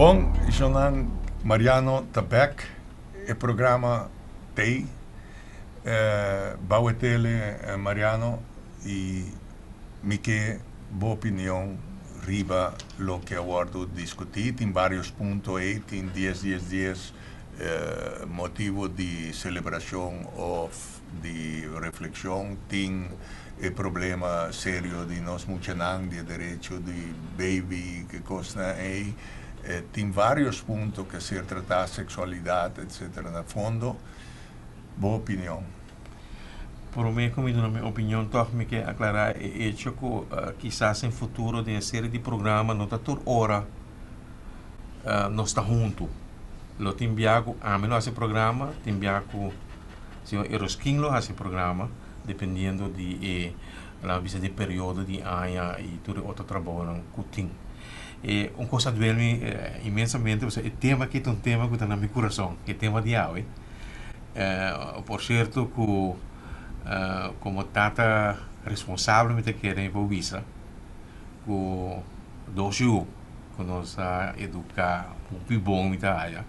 Bom, Jonan Mariano Tabek, o programa TEI, Bauetele Mariano, e Mique, boa opinião, riba lo que aguardo discutir, tem vários pontos aí, tem 10 motivo de celebração ou de reflexão, tem o problema sério de nós muchanan, de direito de baby, que costa aí, tem vários pontos que ser tratar sexualidade, etc. Na fundo, boa opinião. Por mim, como na minha opinião, toch me quer aclarar é hecho que quizás em futuro de uma série de programas, não está toda hora, nós está junto. Lo tem viago a menos esse programa, tem viago se o erosquinho esse programa, dependendo de la visa de período de ano e tudo outro trabalho que tem. E uma coisa duele imensamente, o tema que é um tema que está no meu coração, que é o tema de hoje. Por certo, que como tata responsável me querem envolver com dois anos que nós educar um bom me área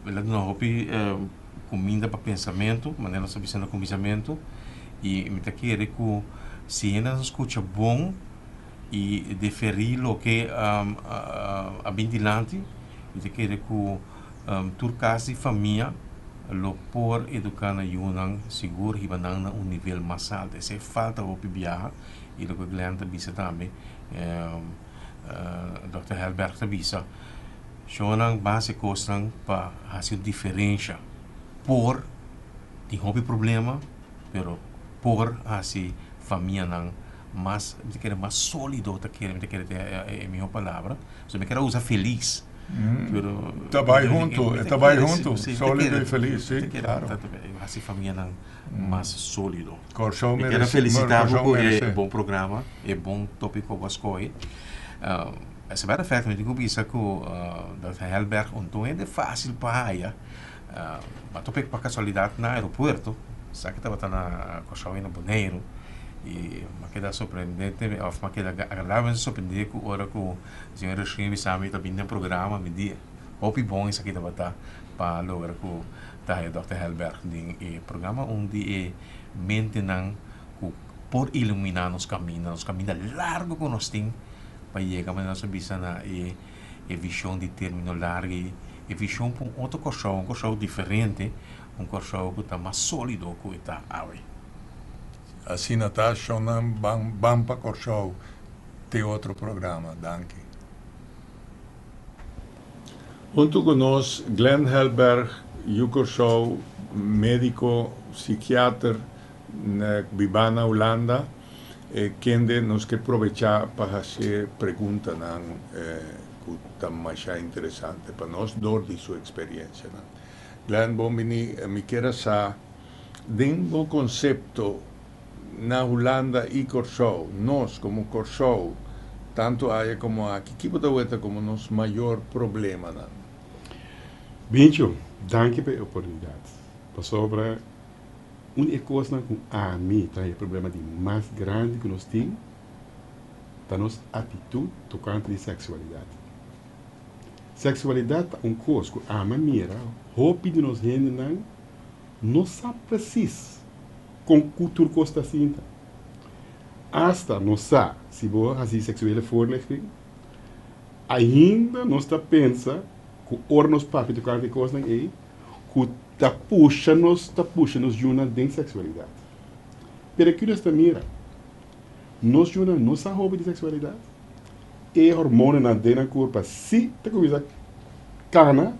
ela não hopi comida para pensamento maneira nós pensando com pensamento e me querer que se ainda nos escuta bom e deferir o que a bem dilante me querer que turcas e família lo por educar na Yunnan seguro e banang na um nível mais alto. Se falta o viajar e lo que Glenda bisa também, Dr. Helberg bisa, Shonang base costan para fazer diferença por tem hobby problema, pero por assim família nang mais me quer mais sólido, me quer é minha palavra, so me quer usar feliz. Trabalho junto, sólido e feliz, sim, claro. Assim, família mais sólido. Corchão merece. Quero felicitar porque é bom programa, é bom tópico para escolher. Essa é a verdade, eu digo isso que o Dr. Helberg então é fácil para ir. Mas tópico para casualidade no aeroporto, sabe que estava na Corchão na Boneiro. E uma queda surpreendente, uma queda agradável surpreendente que hora que o senhor escreve sabe está vindo no programa me diz hope bom isso aqui para lograr que tá o Dr. Helberg no programa onde é maintenance por iluminar nos caminhos largo que nós temos para chegar a nossa visão na visão de término largo e visão para outro corção diferente corção que está mais sólido que está hoje. Assim, Natasha, não vamos para o show. Tem outro programa, danke. Junto com nós, Glenn Helberg, Yuko Show, médico, psiquiatra, na Vibana, Holanda, quem nos quer aproveitar para fazer perguntas que estão mais interessantes para nós, dor de sua experiência. Glenn, bom venir, me quero saber, dentro do conceito na Holanda e Corchou, nós como Corchou, tanto aí como aqui, que pode como nosso maior problema, não? Benjo, danke pela oportunidade. Para sobre uma coisa com a mim, tá o problema de mais grande que nós temos, tá nossa atitude tocante de sexualidade. Sexualidade é uma coisa que a maneira, roupa de nós gente não sabe preciso com cultura costa assim. Hasta não sabe se vou fazer sexual forlegging, ainda não está pensa que or nos papi tocar de coisa aí, que tá puxa nos juna de sexualidade. Pero que nós está mira, nós juna não sabe roupa de sexualidade, e hormônio na dentro corpo se tá coisa cana,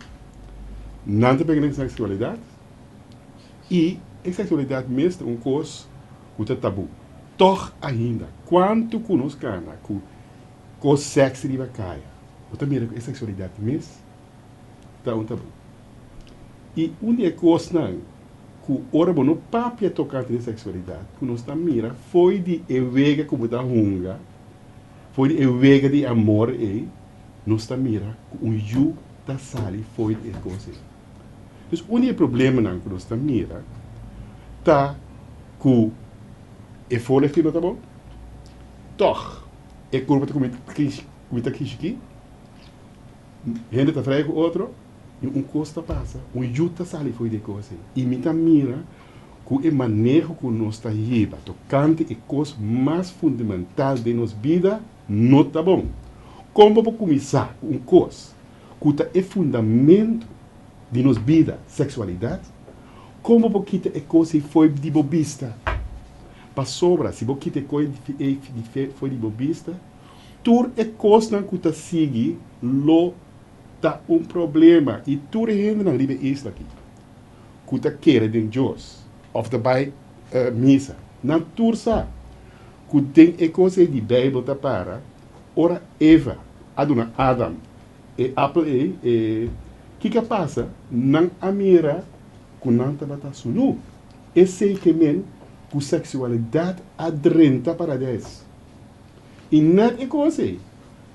não te pega sexualidade e a sexualidade mesmo é uma coisa que é tabu. Toch ainda, quanto conosco cana, que o sexo de caia, eu também a sexualidade mesmo está um tabu. E uma coisa não, que ora bom no papo é tocante de sexualidade, que nós está mira, foi de evega como da hunga, foi de evega de amor e nós está mira, um ju da sali foi de coisa. Então, o único problema não que nós está mira tá que é fora que não tá bom, toch é curva de comida aqui gente está frente com outro, e costa passa, juta sale foi de coisa. E me mira que o manejo que nós está lleva, tocante a coisa mais fundamental de nossa vida, não está bom. Como para começar coisa que é fundamento de nossa vida, sexualidade, como para quitar a coisa foi de bobista. Para sobra, se você quitar a coisa foi de bobista, tudo é coisa que está seguindo, lo tá problema. E tudo é gente na riba isso aqui. Que está querendo de Deus. Of the by missa. Na tursa. Que tem a coisa de Bíblia tá para. Ora Eva, aduna Adam, e Apple que passa? Não a mira que não está batendo sunu. Esse que men que sexualidade adrenta para Deus. E não é coisa.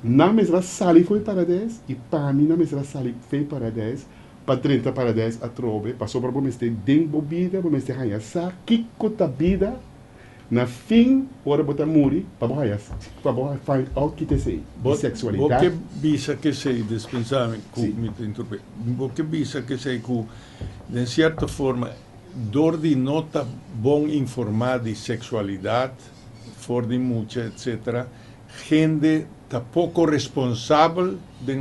Na mesma sala foi para 10 e para mim na mesma sala foi para 10 para 30 para 10 a trove passou para você ter dentro bebida para você ganhar sa que cota vida na fim hora botar muri para ganhar para find out que te sei sexualidade porque bisa que sei despensamento que me interrompe porque bisa que sei que de certa forma dor de nota bom informar de sexualidade for de mucha etc gente está pouco responsável da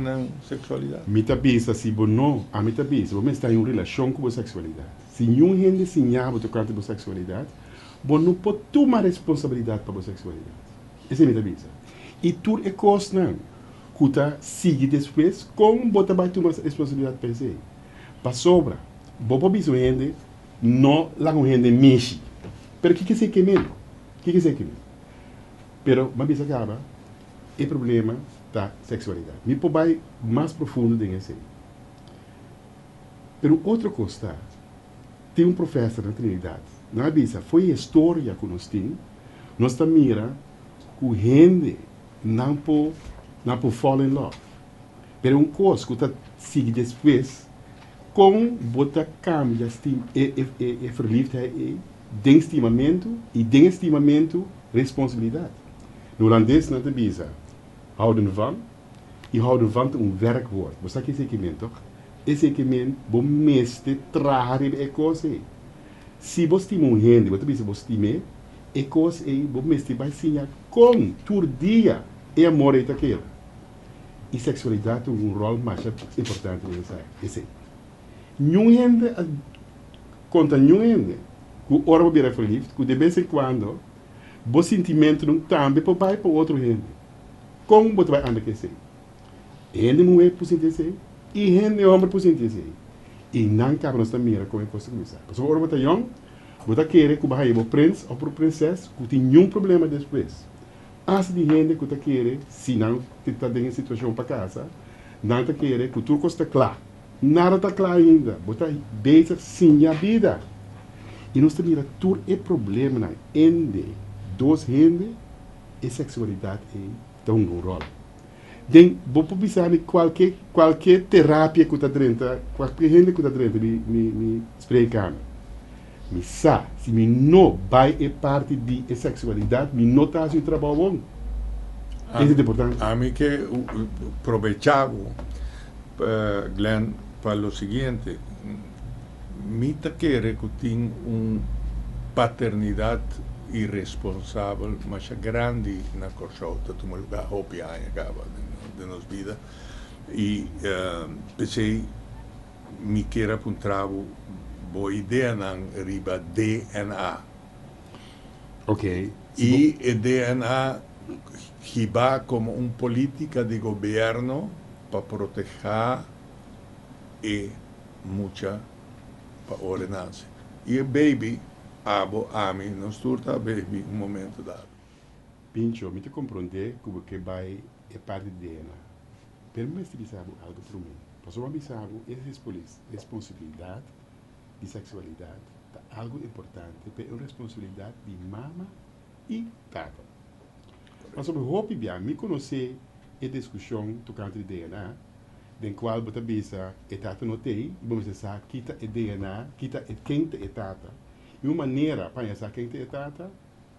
sexualidade. Mita bisa se você não, a mita bisa, você está em uma relação com a sexualidade. Se nenhum gente se nhaba tocante com a sexualidade, você não pode tomar responsabilidade para a sexualidade. Essa é a mita bisa. E tudo é coisa não. Que está seguir depois, como você vai tomar responsabilidade para isso. Para sobra, você bisa gente, não lá com gente mexe. Pero o que é que mesmo? O que é que mesmo? Pero, mas bisa acaba, é problema da sexualidade. Me vai mais profundo do que isso. Pero outra coisa, tem um professor na Trinidade. Na bisa, foi a história que nós estamos mira que gente não pode fall in love. Pero coisa que está seguir depois, como você cambia a verliefdheid de estimamento e de estimamento responsabilidade. No holandês não tem bisa. Houden van. E houden van é werkwoord. Você sabe esse equipamento, toch? Esse equipamento, você mestre trazer a coisa. Se você tem gente, você pensa você tem a coisa aí, você mestre vai ensinar como todo dia é amor e aquilo. E sexualidade tem rol mais importante nessa. Esse. Nenhum gente conta nenhum gente que ora vai virar feliz, que de vez em quando o sentimento não também vai para outro gente. Como você vai andar com isso? Ele mulher por sentir e ele homem por sentir. E não cabe nós também como é que você começar. Porque agora você é young, você quer que você príncipe ou princesa, que tem nenhum problema depois. As de gente que você quer, se não está em situação para casa, não está quer que tudo está claro. Nada está claro ainda. Você deixa sim a vida. E nós temos tudo é problema entre duas gente e sexualidade é um rol. Den, vou pensar em qualquer terapia que está dentro, qualquer gente que está dentro, me explica. Me sabe, se me não vai é parte de sexualidade, me não está fazendo trabalho bom. Isso é importante. A mim que aproveitar, Glenn, para o seguinte, me quer que tenha uma paternidade irresponsável, mas grande na corchota, tu me lugar hopi acaba de nos vida e pensei me quer apontar boa ideia na riba DNA. Ok. E o DNA que va como uma política de governo para proteger e muita para ordenança. E o baby abo ami non sturta baby un momento dado. Pincho, mi te compreender como que vai é parte dela. Pelo menos te bisabo algo para mim. Posso uma bisabo é responsabilidade de sexualidade, tá algo importante, é uma responsabilidade de mama e tata. Mas sobre roupa bem, me conhecer a discussão tocante de DNA, den qual você bisa é tata não tem, e vamos dizer, quita é DNA, quita é quem é tata. E uma maneira para pensar quem te trata,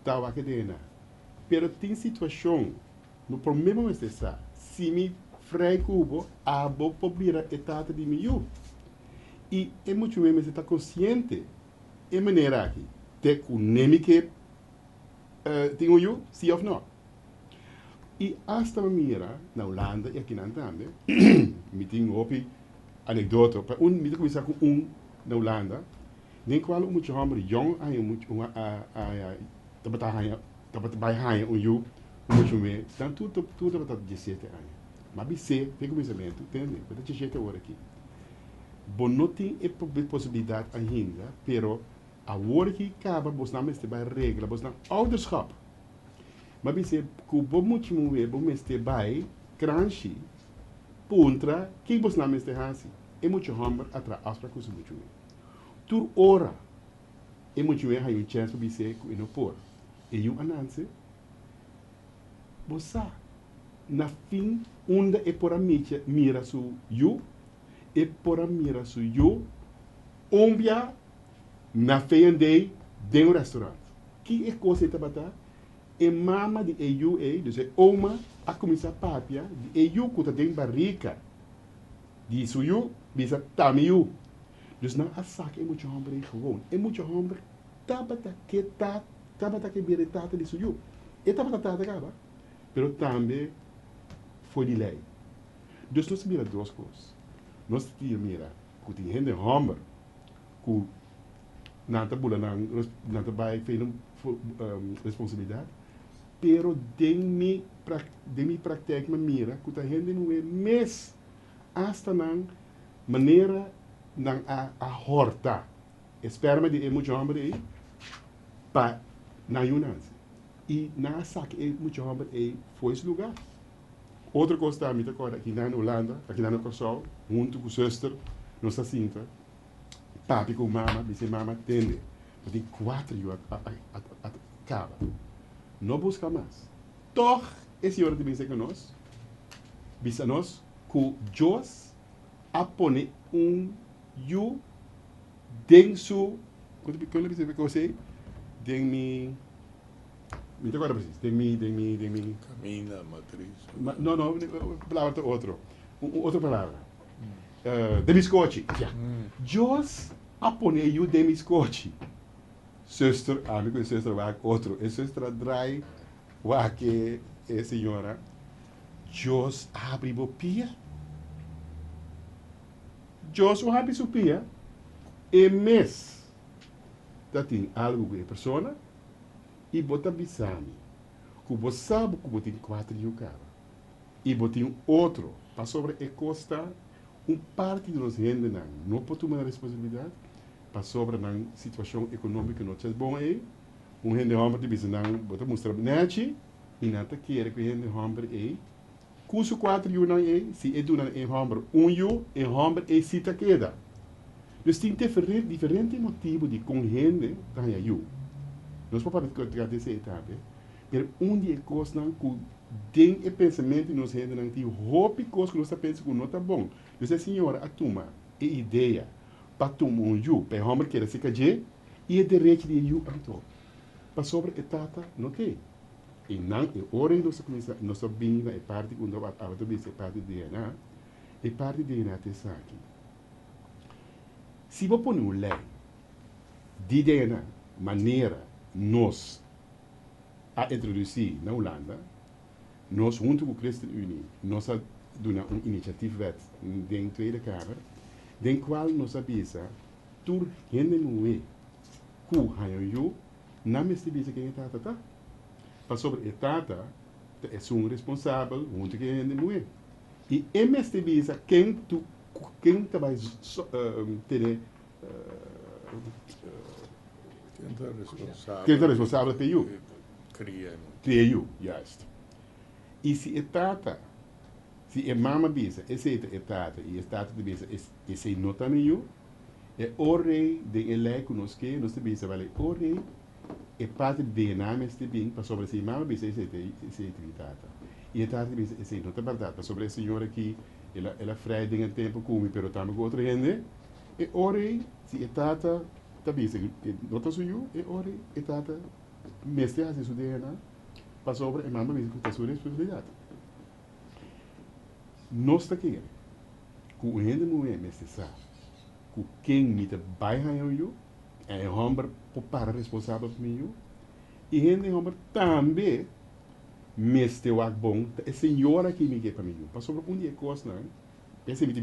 tal a que DNA. Pero tem situação, no problema é essa, se me vrij kubo, abo pobira etata di miyu. E é muito mesmo você está consciente e maneira aqui te kunemi que tem o you, sim ou não. E hasta mira na Holanda e aqui na Antande, me tem opi anedota, para me começar com na Holanda, nem qual muito homem jong aí muito tabat bai hai o you, muito me, então tudo tá 17 anos. Mas bise, tem começamento, entende? Para 17 horas aqui. Bom, não tem possibilidade ainda, pero a hora que acaba, você não está by regra, você não ouderschap. Mas você, que o bom motivo é, você vai cranchi, puntra, que você não está assim. É muito hammer atrás, para que você muito bem. Tur hora, é muito bem, há chance para você que não por. E o ananse, você, na fim, onde é por a mira su you, e por a mira su you, ombia na feiandei de um restaurante. Que é coisa que está e mama de EUA, dus é oma a começar papia de EU que tem barrica de suyu, bisa tamiu. Dus não a saque é muito homem gewoon. É muito homem tabata que bere tata de suyu. E tabata tata acaba. Pero também foi de lei. Dus nós mira duas coisas. Nós mira que tem gente homem que nanta bula nanta vai fazer responsabilidade. Pero de mi praktijk me mira, que a gente não é mes hasta na maneira na a horta. Esperma de muito homem aí para na Yunanse. E na saque é muito homem aí foi esse lugar. Outra coisa também agora aqui na Holanda, aqui na Kosovo, junto com o sister, nossa cinta, papi com mama, disse mama tende, tem 4 anos acaba. Não busca mais. Toch, esse hora de dizer que nós, bisa nós, que Deus apone you dentro su, quando eu dizer que você, dentro me agora preciso, dentro Camina, matriz. não, palavra outro, outra palavra, de biscoche, yeah. Deus apone you de biscoche. Zuster, amigo e zuster vai outro. E zuster drai wa que é senhora. Deus abre bopia. Deus o abre supia. E mes da tem algo que persona e bota bisami. Que você sabe que você tem 4 e o cara. E você tem outro para sobre e costa parte de nós rende não pode tomar a responsabilidade. Para sobre a situação econômica não é bom aí, gente homem de bizanang bota mostrar nete e nada quer que gente homem aí, custo 4 euro aí, se é do na homem 1 euro, e homem aí se tá queda. Dus tem diferente motivo de com gente da eu. Nós podemos falar dessa etapa, mas dia coisa não que tem o pensamento de nós gente não tem roupa coisa que nós pensamos que não está bom. Dus a senhora a toma a ideia para tomar you, para homem que se caje e é direito de you então. Para sobre etapa não tem. E não é hora de nós começar nós binga é parte quando a é parte de DNA, é parte de DNA te aqui. Se você põe lei de DNA maneira nós a introduzir na Holanda, nós junto com a Christen Unie, nós a dona iniciativa dentro da Tweede Kamer, den qual nós avisa tur gente não é que hayo na mesma visa que está tá para sobre etata é um responsável junto que gente não é e é mesma visa quem vai ter quem é responsável por you cria you just e se etata se é mama bisa, esse é tata e estata de bisa, esse nota meio, é ore de ele que nós bisa vale ore é parte de DNA este bem para sobre se mama bisa esse é tata e tata bisa esse nota verdade para sobre a senhora que ela freia em tempo come pero também com outra gente é ore se é tata tá bisa nota suyo é ore é tata mestre faz isso DNA para sobre a mama bisa com a sua responsabilidade. nós está querendo, que o gente não é necessário, que quem me está baixando eu, é um homem para responsável por mim, e gente homem também, mestre o bom, é senhora que me quer para mim, para sobre um dia coisa, não, pensa me te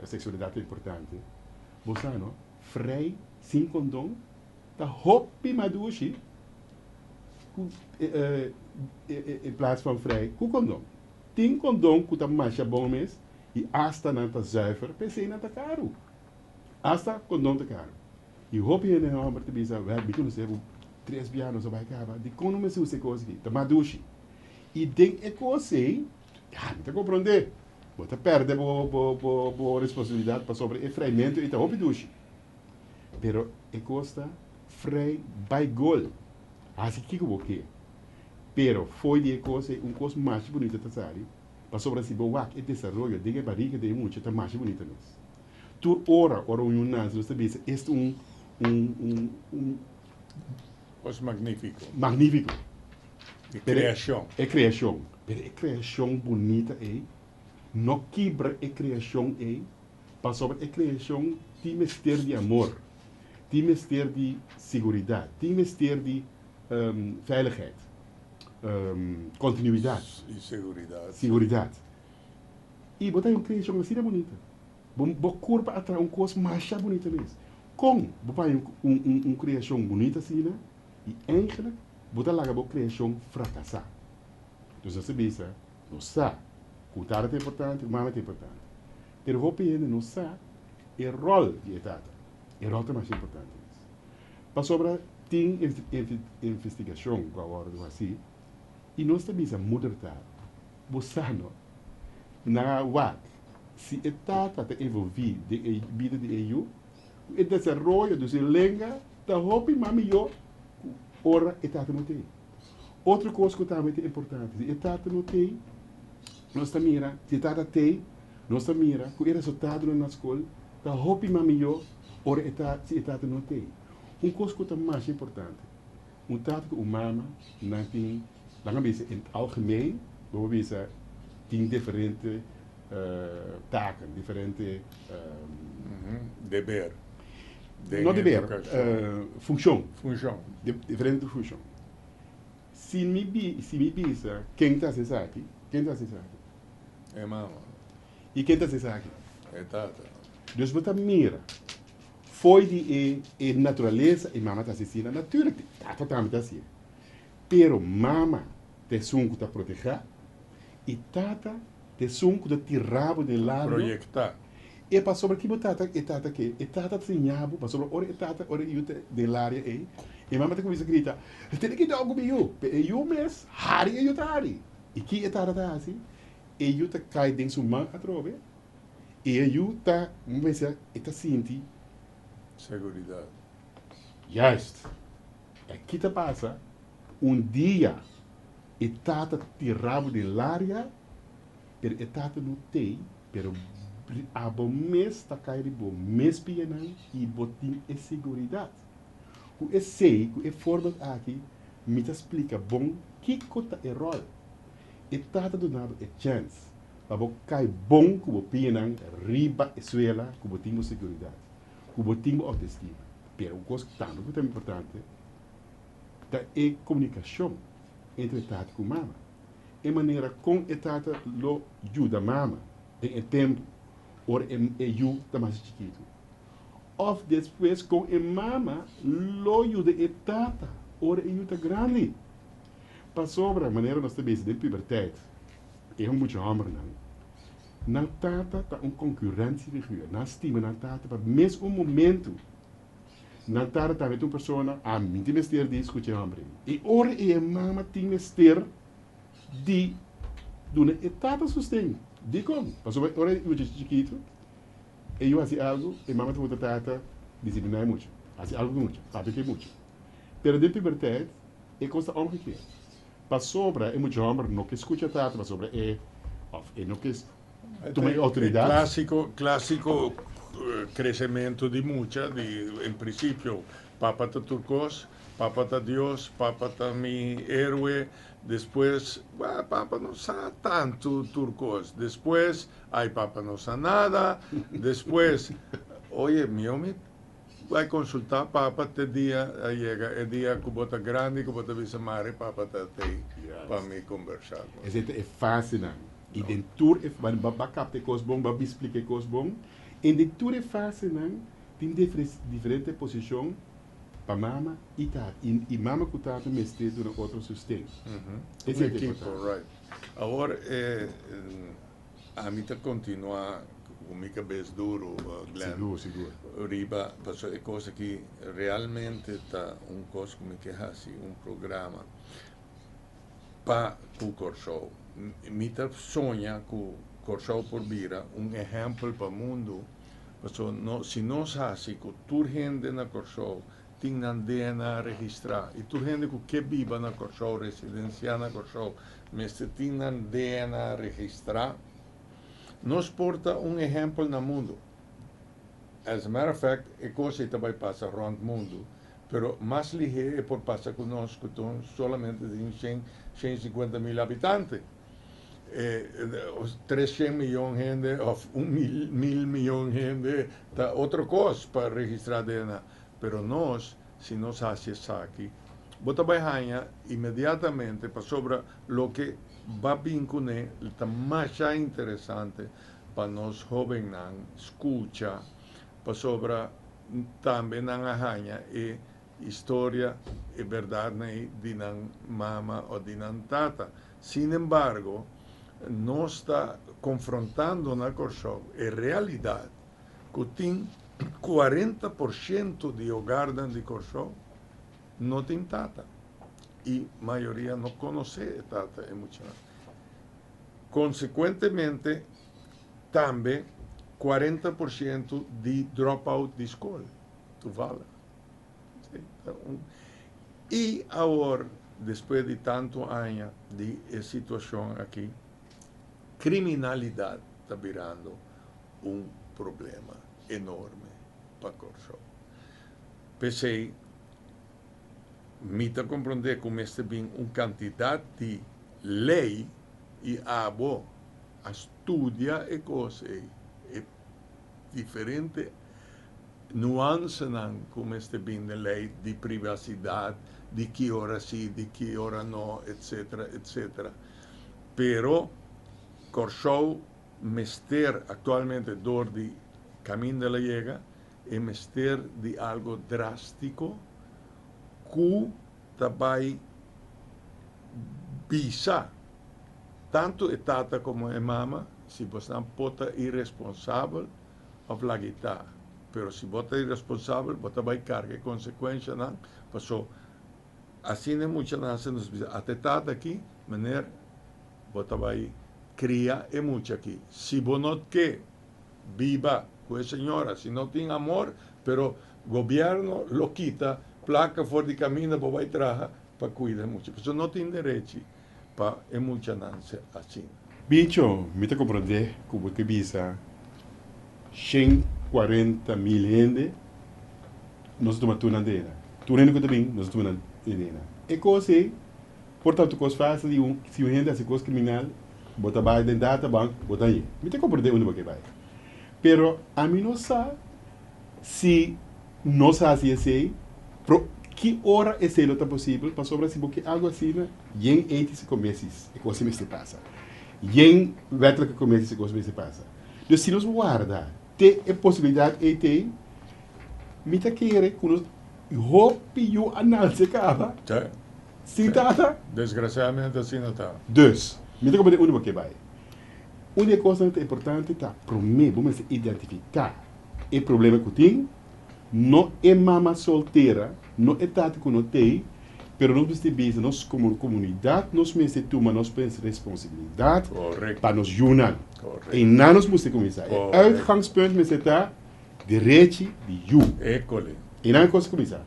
a sexualidade é importante, você não, frei, sem condom, tá hoppi madushi, em plaats van vrij, com condom. Tem condom que tá mais bom mês e hasta não tá zuiver, pensei não tá caro. Hasta condom tá caro. E hoop je in een te bisa, we hebben kunnen zeggen, 3 pianos op elkaar, die konden me zo zeggen, tá madushi. E denk ik ook sei, ja, não tá compreender. Você perde a responsabilidade para sobre o freimento e tá hoop dushi. Pero e costa frei by gol. Assim que eu quero. Pero foi de coisa mais bonita da série. Para sobre esse bom e desenvolvimento de que barriga de muito tá mais bonita nós. Tu ora um nas você vê este Os magnífico. magnífico. De criação. É criação. Pero é criação bonita é. Não quebra é criação é. Para sobre é criação de mistério de amor. Die mistério de segurança, die mistério de veiligheid, continuidade, E segurança. segurança. E botar uma criação assim é bonita. Vou curva atrás coisa mais bonita mesmo. Com botar uma criação bonita assim, né? E eigenlijk botar lá uma criação fracassar. Então você pensa, não sabe, o cara é importante, o mama é importante. Mas vou pedir não sabe o rol de etapa. É o mais importante. Para sobre tem investigação agora do assim e nós também a mudar você não na WAC se está envolvido de vida de EU o desenvolvimento do seu língua da roupa mami eu ora está não tem outra coisa que também é importante se está não tem nós também mira se está tem nós também mira que o resultado na escola da roupa mami eu ora se está não tem coisa que é mais importante. Tato que o mama não tem, lá em algemeen, tem diferentes taken, diferentes Deber. não dever, função. Função. Diferente função. Se me bisa, quem está se aqui? Quem está se aqui? É mama. E quem está se aqui? É tata. Dus você mira. Foi de natureza e mama está assistindo, naturalmente, tata também está assim. Pero mama te sunco está proteger e tata te sunco está tirado de lado. Projetar. E para sobre que tata que e tata sinhabo, para sobre ora tata ora yute de área e mama te começa a gritar, tem que dar algo meu, eu mes, hari e yutari. E que tata tá assim, e yuta cai dentro sua mão atrove. E yuta, vamos ver se está sentindo Seguridade. juist. Aqui te passa, dia, e tata tirado de área, pero e tata não tem, pero a bom mês tá caindo bom mês pianan e botim é seguridade. O é sei, o é forma aqui, me te explica bom que cota é rol. E tata do nada é chance. Para bo cai bom que o pianan riba e suela que botim seguridade. Que botim autoestima. Pero uma coisa que é importante é comunicação entre tata e mama. É maneira com a tata lo ajuda a mama em tempo ou eu está mais chiquito. Ou depois com a mama lo ajuda a tata ou eu está grande. Para sobre a maneira nós estamos de puberteit é muito hammer não. Na tata está concorrência de figura. Na estima na tata para mesmo momento na tata está uma pessoa a mim tem mestre de escutar hambre. E ora a mama tem mestre de dona etapa sustém. De como? Passou ora eu de chiquito e eu fazia algo e mama tem tata disciplinar muito. Fazia algo muito, sabe que muito. Pero de puberteit é coisa omgekeerd. Passou para é muito hammer não que escuta tata, passou para é não que toma autoridade. Clássico crescimento de mucha, em princípio, Papa está turcos, Papa está Dios, Papa está mi héroe. Después, Papa no sabe tanto turcos. Después, Papa no sabe nada. Después, oye, mi hombre, vai consultar Papa te dia llega el día que bota grande, que bota visa mare, Papa está aí para me conversar. É fascinante. E den tour é capte coisas bom, para explicar coisas bom. E den tour é fascinante, tem diferente posição para mama e tata. E mama com tata mestre no outro sustento. Esse é equipo, right. Agora, a mim está continua com minha cabeça duro, Glenn. Seguro. Riba, é coisa que realmente está coisa como que assim, programa para o Corshow. Mita sonha com Corshow por vira exemplo para o mundo. Se nós assim, com toda gente na Corshow, tem DNA registrar e toda gente que vive na Corshow, residencial na Corshow, mas tem DNA registrar, nos porta exemplo no mundo. As a matter of fact, é coisa que vai passar around o mundo, pero mais ligeiro é por passar conosco, então, solamente tem 150 mil habitantes. 300 milhões de gente, ou 1.000 milhões de gente, tá outra coisa para registrar DNA. Pero nós, se nós fazemos isso aqui, bota banha imediatamente para sobre o que vai vir com ele, está mais interessante para nós jovens escutar, para sobre também na arranha e história e verdade de mama ou de tata. Sin embargo, nós está confrontando na Corshow a realidade que tem 40% de hogar de Corshow não tem tata. E a maioria não conhece tata emocional. Consequentemente, também 40% de dropout de escola. Tu fala. E agora, depois de tanto anos de situação aqui, criminalidade está virando problema enorme para Corshow. Pensei, me está compreender como este bem quantidade de lei e estudia e coisa é diferente nuance como este bem de lei de privacidade, de que hora sim, de que hora não, etc, etc. Pero Corshow mester atualmente dor de caminho de la llega é mester de algo drástico que vai bisa tanto a tata como a mama se você não pode irresponsável of la guitarra. Pero se você é irresponsável, você vai carregar consequências, não? Passou assim é muito nos até tata aqui, maneira você vai criar é muito aqui. Se você não quer viva com a senhora, se não tem amor, pero governo lo quita, placa fora de caminho, você vai trazer para cuidar muito. Você não tem direito para emocionar-se assim. Bicho, me te compreender como que bisa 140 mil gente nós estamos tudo na dena. Tu rende que também nós estamos na dena. E coisa, portanto, coisa fácil se o gente faz coisa criminal, bota vai dentro da data banco, bota aí. Me te compreender onde vai. Pero a mim não sabe se nós fazemos assim, que hora é ser outra possível para sobre assim, porque algo assim, em entes começos e coisa me se passa. Em wettelijke commissies e coisa se passa. Dus se nós guarda, tem a possibilidade de ter, me te querer que nós hope you análise acaba. Sim, tata? Desgraciadamente assim não está. Dus, me te compreender onde você vai. Uma coisa importante é para mim, vamos identificar o problema que tem, não é mama solteira, não é tata que não tem, pero nós precisamos, nós como comunidade, nós precisamos tomar nossa responsabilidade para nos unir. E não nós precisamos começar. O uitgangspunt é estar direito de you. École. E não é coisa começar.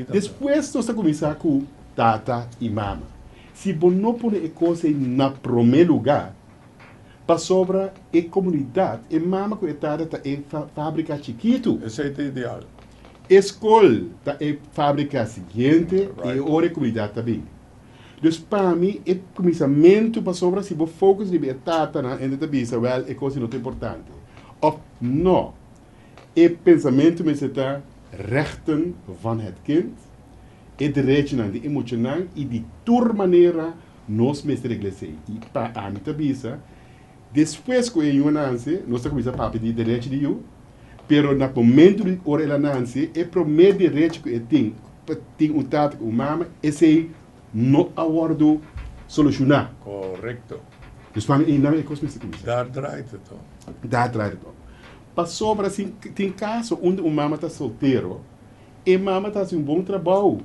Depois nós começar com tata e mama. Se você não põe a coisa na primeiro lugar, para sobra a comunidade, a mama com a tata é fábrica chiquito. Esse é o ideal. Escola tá é fábrica seguinte Right. e ora comunidade também. Dus para mim, o começamento para sobra se você foca em liberdade na ainda também é coisa muito importante. Of não, o pensamento me está rechten van het kind, e direito na de emocional e de toda maneira nós me reglementamos. E para a mim também, depois que eu nasci, nós começamos a pedir direito de eu, pero no momento de hora ela nasce, o primeiro direito que eu tenho um tato com a mama, esse não aguardo solucionar. Correcto. Dus para mim, não é coisa que me Daar draait het om. dá atrás então. Passou para assim, tem caso onde uma mama está solteiro e a mama está fazendo um bom trabalho.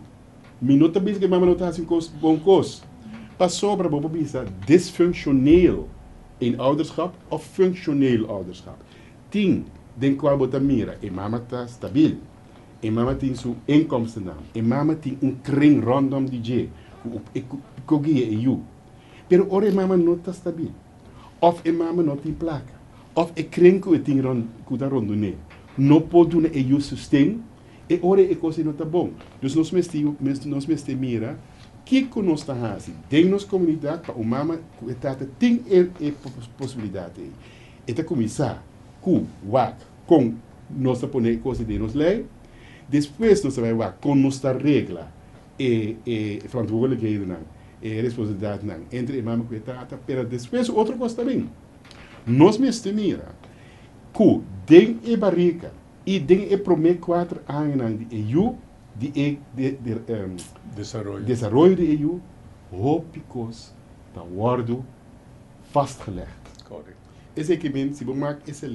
Minuto bis que a mama não está fazendo bom coisa. Passou para bobo bisa disfunctioneel in ouderschap of functioneel ouderschap. Tem den qual bota mira, e mama está stabiel. E mama tem sua inkomsten naam. E mama tem kring rondom DJ. Kogie e you. Pero ora mama não está stabiel. Of e mama não tem placa. Of e kring que tem rondo ne. Não pode doen e you sustain. E ora e coisa não está bom. Dus nós mestre mira que nós está fazendo. Tem nossa comunidade para o mama que tem possibilidade. E está começar com nossa poner coisa de nos lei. Depois nós vai com nossa regra e verantwoordelijkheden não, e responsabilidade não, entre a mama que está, pero depois outra coisa também. Nós mestre mira que tem e barriga e tem e primeiro 4 anos de EU de desenvolvimento de EU, hopicos está worden vastgelegd. Correct. Esse que men, se você maak esse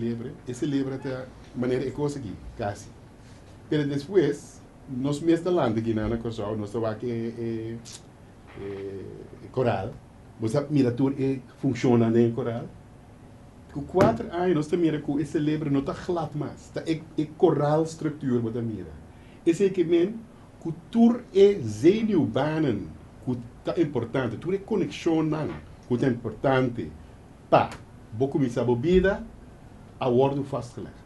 livro até maneira é coisa aqui, quase. Pero depois, nós mesmos landen aqui na coisa, nós estamos aqui coral, você mira tudo e funciona em coral. Com 4 anos, nós estamos mira que esse livro não está glad mais, está é coral estrutura, você mira. Esse que men, que tudo é zenuwbanen, que está importante, tudo é conexão não, que está importante, para você começar a bebida, a ordem vastgelegd.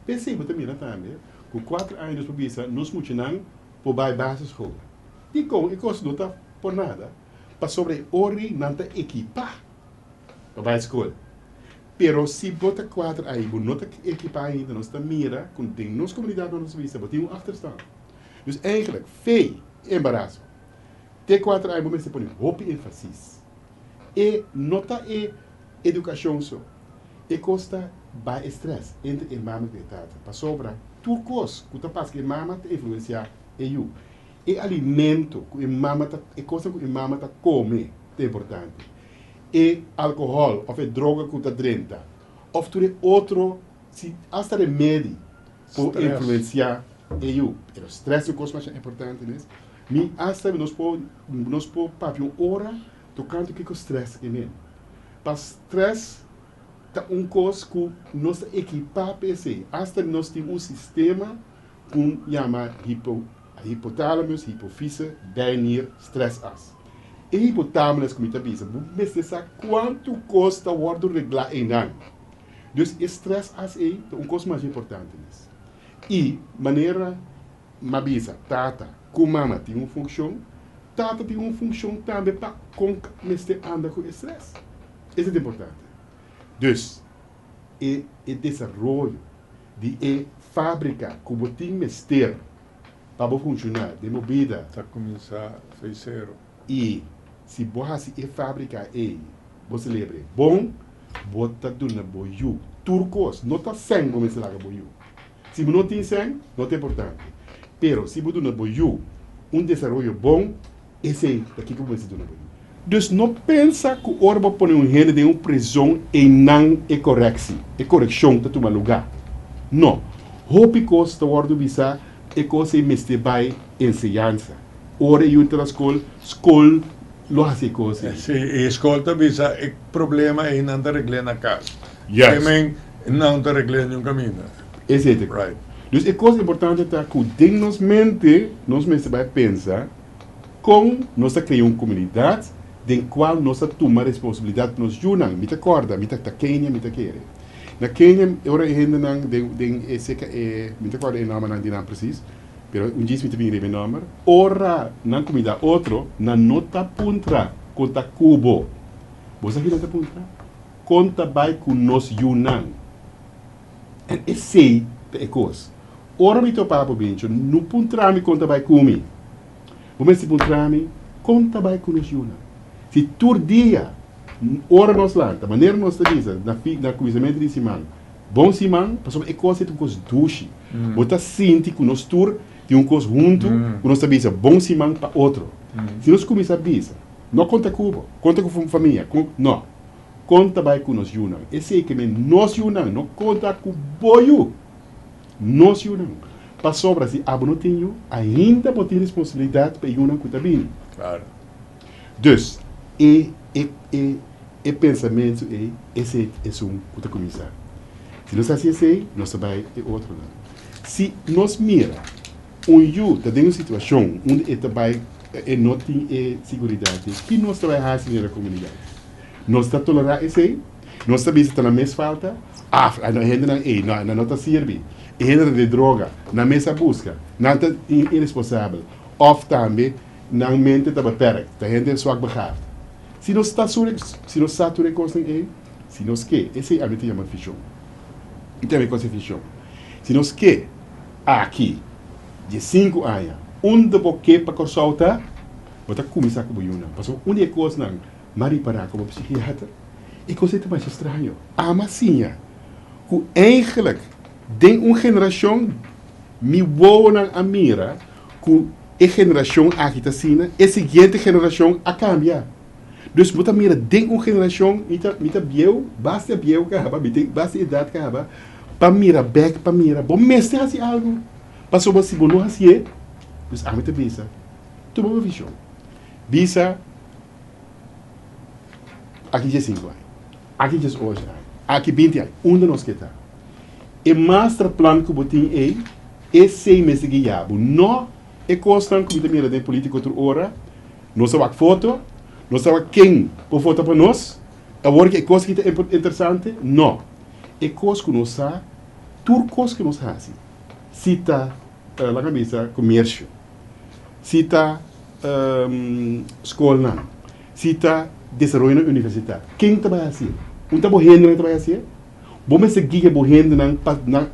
Pensei, você mira também, com 4 anos de bebida, nós moeten para a basisschool. Die kost não está por nada, para sobre ori não está equipar para a escola. Pero se você 4 anos, você não está equipar ainda, nós está mira, com tem nossa comunidade na nossa vida, você tem achterstand. Dus eigenlijk, veel embaraço. Tem 4 anos, você põe hoop ênfase. E nota e educação só. E costa by stress entre a mama e a tata. Para sobra, tudo coisa que está passando, que a mama te influenciar e eu. E alimento que a mama tá, e coisa que a mama tá come, é importante. E álcool, ou droga que está dentro. Ou tudo outro, se hasta remédio, para influenciar e eu. O stress é coisa mais importante, né? Me hasta nós podemos parar uma hora tocando que o stress é mesmo. Para stress tá coisa que nós equipar PC. Hasta nós temos um sistema que chama hipotálamos, hipofise, dainir, stress as. E hipotálamos, como está dizendo, você sabe quanto custa o ordem reglar em ano. Então, stress as é coisa mais importante. E maneira, mabisa, tata, com mama tem uma função, tata tem uma função também para com neste anda com stress. Isso é importante. Dus, o desenvolvimento de fábrica que você tem mestre para funcionar, de movida. Está começar a zero. E se você a fábrica você lembra, bom, você está dando boiú. Turcos, não está sem como se laga boiú. Se não tem sem, não é importante. Pero, se você dando boiú, desenvolvimento bom, esse é daqui que você dando boiú. Dus não pensa que o orbo põe gente de uma prisão e não é correção de tomar lugar. Não. Hope que está ordo visa é coisa que me vai ensinança. Ora eu entro na escola lo hace coisa. Sim, e escola também o problema é não arreglar na casa. Yes. Também não arreglar em caminho. Esse é o Right. Dus é coisa importante é que dentro nos mente, nós vai pensar como nós criamos uma comunidade em qual nós tomamos a responsabilidade de nos juntar. Me acorda, me Kenya, me querer. Na Kenya, eu ainda não me acorda o nome não precis. pero um dia me tem meu nome, ora na comida outro, na nota puntra, conta cubo. Você aqui nota puntra? Conta vai com nós Yunnan. E esse é coisa. Ora me topa para bem, no puntra me conta vai comigo. Vamos se puntra me conta vai com nós Yunnan. Se tur dia, ora nós lá, da maneira nós está dizendo, na começamento de semana, bom semana, passou é coisa de coisa duche. Bota sente que nós tur tem um coisa junto, que nós está bom semana para outro. Se nós começamos a dizer, não conta com conta com família, não. Conta vai com nós Yunnan. Esse é que nós Yunnan, não conta com boio. Nós Yunnan. Para sobra, se abo não tenho, ainda não tem responsabilidade para Yunnan que bem. Claro. Dus, pensamento esse é um que começar. Se nós assim, nós vai outro lado. Se nós mira yu está em uma situação onde não tem segurança, que nós vai fazer na comunidade? Nós está tolerar esse, nós está visitando na mesma falta, não ainda não está servindo, ainda de droga, na mesma busca, não está irresponsável, ou também na mente está beperkt, a gente é swak begaafd. Se nós está sobre coisa se nós quer, esse é a gente chama fichão. Então é coisa fichão. Se nós quer aqui de 5 anos, onde você para consultar, você começar com o Yunnan. Porque onde é coisa não, mari para como psiquiatra, e coisa é mais estranho. A massinha, que eigenlijk tem uma geração me voa na mira, que a geração aqui está sina, a seguinte geração a cambia. Dus você mira tem uma geração, mita bieu, basta bieu que haba, basta idade que haba, para mira back, para mira, bom mestre assim algo, passou você bom não assim, dus a mita visa, tu bom visão, visa, aqui já 5 anos, aqui já 8 anos, aqui 20 anos, onde nós que está? E master plan que você tem é 6 meses que já, não é constante que você mira de política outra hora, não só a foto. Nós sabemos quem pode votar para nós. Agora que é coisa que é interessante? Não. É coisa que nós sabemos, tudo coisa que nós fazemos. Cita a cabeça comércio. Cita escola. Cita desenvolvimento na universidade. Quem está a fazer? Não está morrendo, não está a fazer? Vamos seguir a morrendo na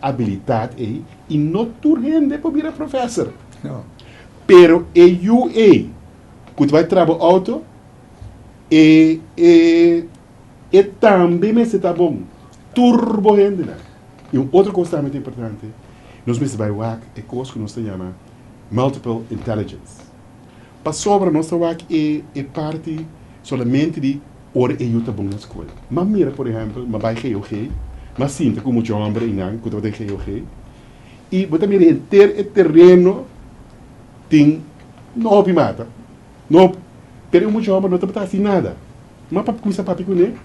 habilidade e não tudo rende para virar professor. Não. Pero é UA. Que vai trabalhar auto e também me está bom turbo rende né e outra coisa muito importante nós me vai WAC é coisa que nós chamamos multiple intelligence para sobre nossa WAC é parte somente de hora e eu tá bom na escola mas mira por exemplo mas vai que mas sinta como muito homem e não quando vai que e você mira ter terreno tem não mata. Não, pero muito homem não está assim nada. Mas para começar a papi com ele,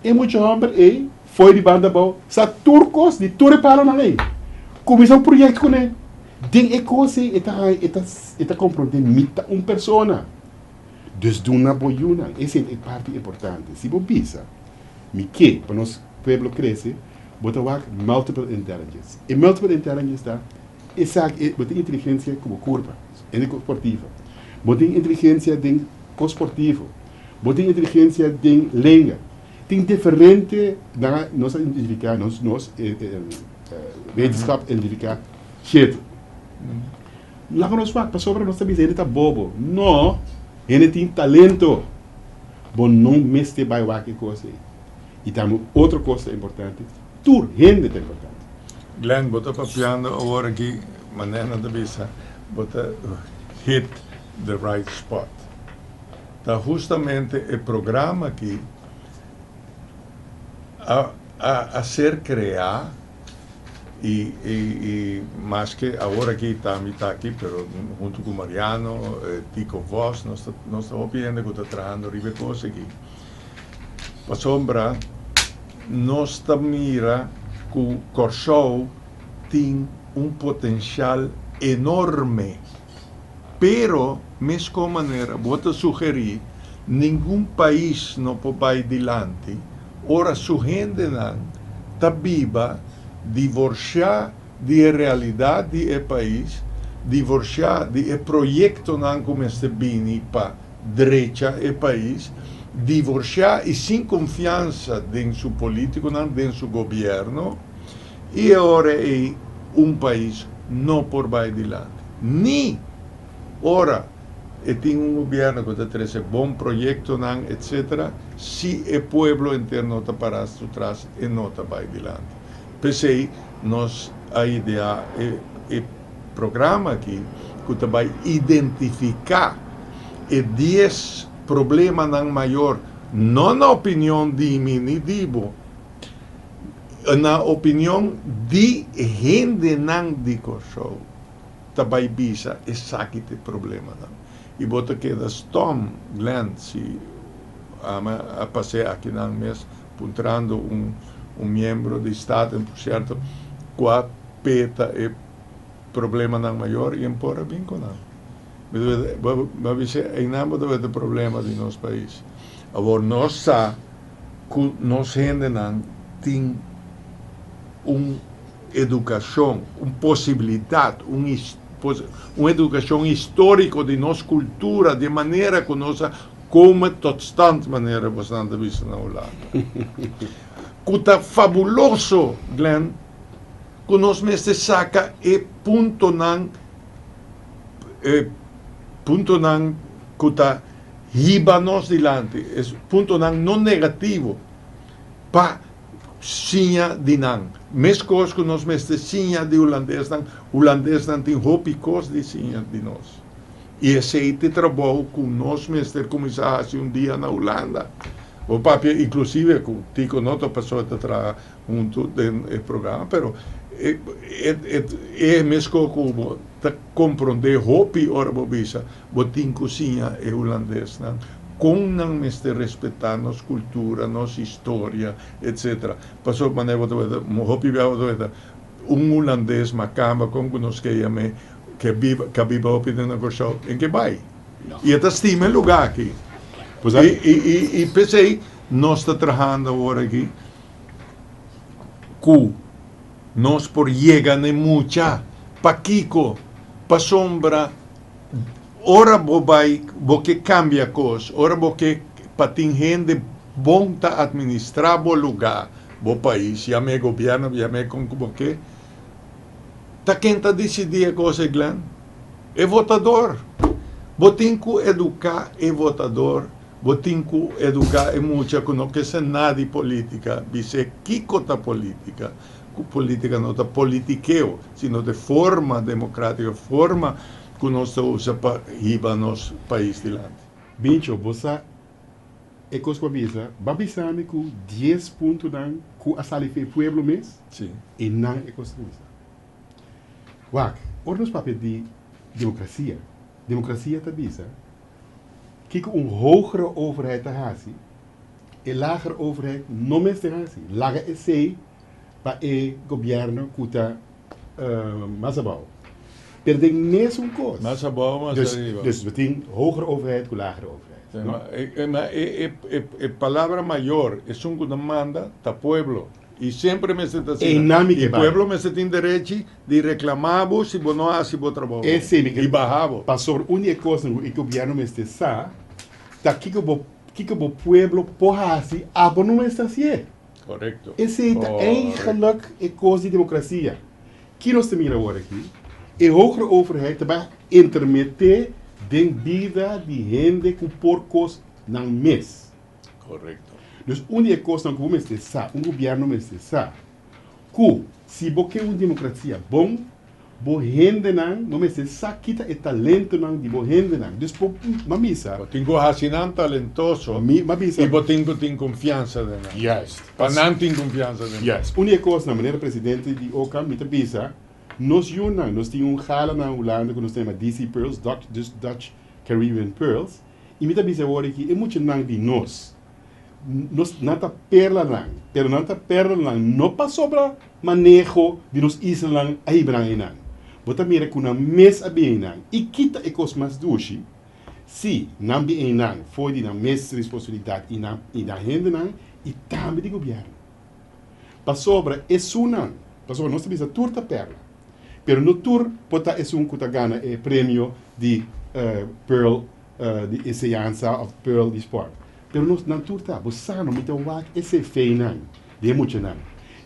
é muito homem foi de banda boa, sa turcos de tudo para na lei. Começar um projeto com ele. Den é coisa está comprometendo mita uma pessoa. Dus doen na boiuna, essa é parte importante. Se você pensa, me que para nós pueblo crescer, bota lá multiple intelligence. E multiple intelligence está, essa bota inteligência como curva, é esportiva. Você tem inteligência de esportivo, você tem inteligência de língua, tem diferente na nossa identificar, nós wetenschap identificar jeito. Lá nós faz, para sobre nós sabemos ele está bobo, não, ele tem talento, bom não mestre vai lá que coisa. E também outra coisa importante, tudo rende é importante. Glenn, você está papiando agora aqui, maneira de visa, você hit the right spot. Está justamente o programa aqui a ser criado e mais que agora aqui está aqui, pero junto com Mariano, Tico Voss, nós estamos pedindo que está trabalhando ribe coisa aqui. Para sombra, nós estamos mira que o Corsou tem potencial enorme. Pero, mesma maneira, vou sugerir, nenhum país não pode ir adiante, ora surgente não, está viva, divorciar da realidade do país, divorciar de projeto não começa bem para direita e país, divorciar e sem confiança em seu político, não em seu governo, e agora é país não por vai adiante. Nem ora tem governo que traz bom projeto, etc., se o povo inteiro está parado atrás e não está vai adiante. Pensei, a ideia é programa aqui que vai identificar 10 problemas maior, não na opinião de mim nem de Ibo, na opinião de gente não de show, vai bisa exatamente problema não. E bota que das Tom Glenn se a passear aqui na mês, encontrando membro do Estado, por certo, qual peta é problema não maior e embora bem com não. Mas dizer, em nada do problema de nosso país. Agora nós sabemos que nós gente não tem educação, possibilidade, uma educação histórica de nossa cultura, de maneira que nós como constante maneira bastante vista na Holanda. Que está fabuloso, Glenn, que nós mesmo saca ponto não que está riba nós dilante, ponto não negativo, para sinha de não. Mesmo coisas que nós mesmo sinha de holandês não tem roupas de sinha de nós. E esse trabalho que nós mesmo começamos a dia na Holanda. O papi, inclusive, com Tico Noto passou a trabalhar junto no programa, mas é mesmo que compreender roupa ora bobisa, botin cozinha é holandês, não? Com não mesmo respeitar nossa cultura, nossa história, etc. Passou para roupa holandês macamba como nós queríamos que viva roupa dentro do show, em que vai? E até estima o lugar aqui. E pensei, nós estamos trabalhando agora aqui, que nós por chegar nem muita, para Kiko, para sombra, ora vou que cambia coisa, ora vou que para ter gente bom para administrar o lugar, o país, já me governo, já me como que, tá quem está decidindo a coisa, Glenn? É votador. Botem que educar é votador. Botem que educar é muito, que não quer ser nada de política. Dizer que da política. Que política não é politiqueo, sino de forma democrática, forma que nós usamos para ir para nosso país adiante. Bincho, você é coisa que babisame que 10 pontos que a salife pueblo mês? Sim. E não é coisa que Wak, ora nos papel de democracia. Democracia está bisa. Que hogere overheid está hasi, e lagere overheid não mais está hasi. Lager é sei para o governo que está mais abaixo. Perdem mesmo coisa. Mais abaixo, mais arriba. Dus we têm hogere overheid com lagere overheid. A palavra maior é um que demanda da pueblo. E sempre me está assim. E o pueblo me tem direito de reclamar se você não faz o trabalho. E barrava. Passou a única coisa que o governo me está tá que o pueblo porra se abo não está assim. Correto. Esse é eigenlijk a coisa de democracia. Que nós temos agora aqui, a hogere overheid vai intermeter de vida de gente que porcos não mês. Correto. Dus a única coisa que vamos ter, governo me está, que se você quer uma democracia bom, bo gente não me está quita o talento não de bo gente não. Dus mamisa. Tenho assinante talentoso. Mamisa. E tenho confiança de nós. Yes. Para não ter confiança de nós. Yes. A única coisa na maneira presidente de Oka me bisa, nós temos um gala na Holanda que nós temos DC Pearls, Dutch Caribbean Pearls, e me bisa agora que é muito não de nós. Nós não está perla não, pero não está perla não para sobra manejo de nos islas aí branco não. Bota mira que na mês a bem não e quita e coisa mais doce, se não bem não foi de na mês responsabilidade e na gente não e também do governo. Para sobra é não, para sobra nós temos a torta perla, Pero no tour pota es un kuta gana premio de Pearl de enseñanza of Pearl de sport. Pero nos na tour tá, bosano mita wak esse feinan, de mucho nan.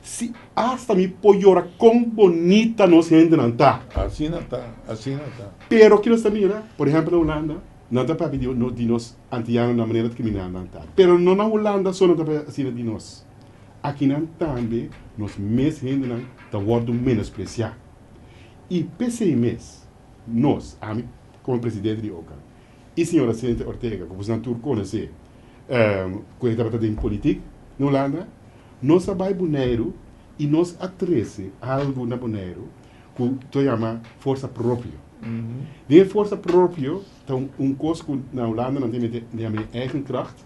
Si hasta mi pollora con bonita nos gente nan tá. Assim não está. Pero que nós também, por exemplo, na Holanda, não dá para pedir de nós antianos na maneira de criminal não tá. Pero não na Holanda só não dá para assim de nós. Aqui não também nós mês gente não tá word menospreciar. E PC mês nós, a mim como presidente de OCA, e senhora Cíntia Ortega, que você não conhece, que está em política na Holanda, nós vai boneiro e nós atrece algo na boneiro que tu chama força própria. De força própria, então coisa na Holanda não tem minha eigen kracht.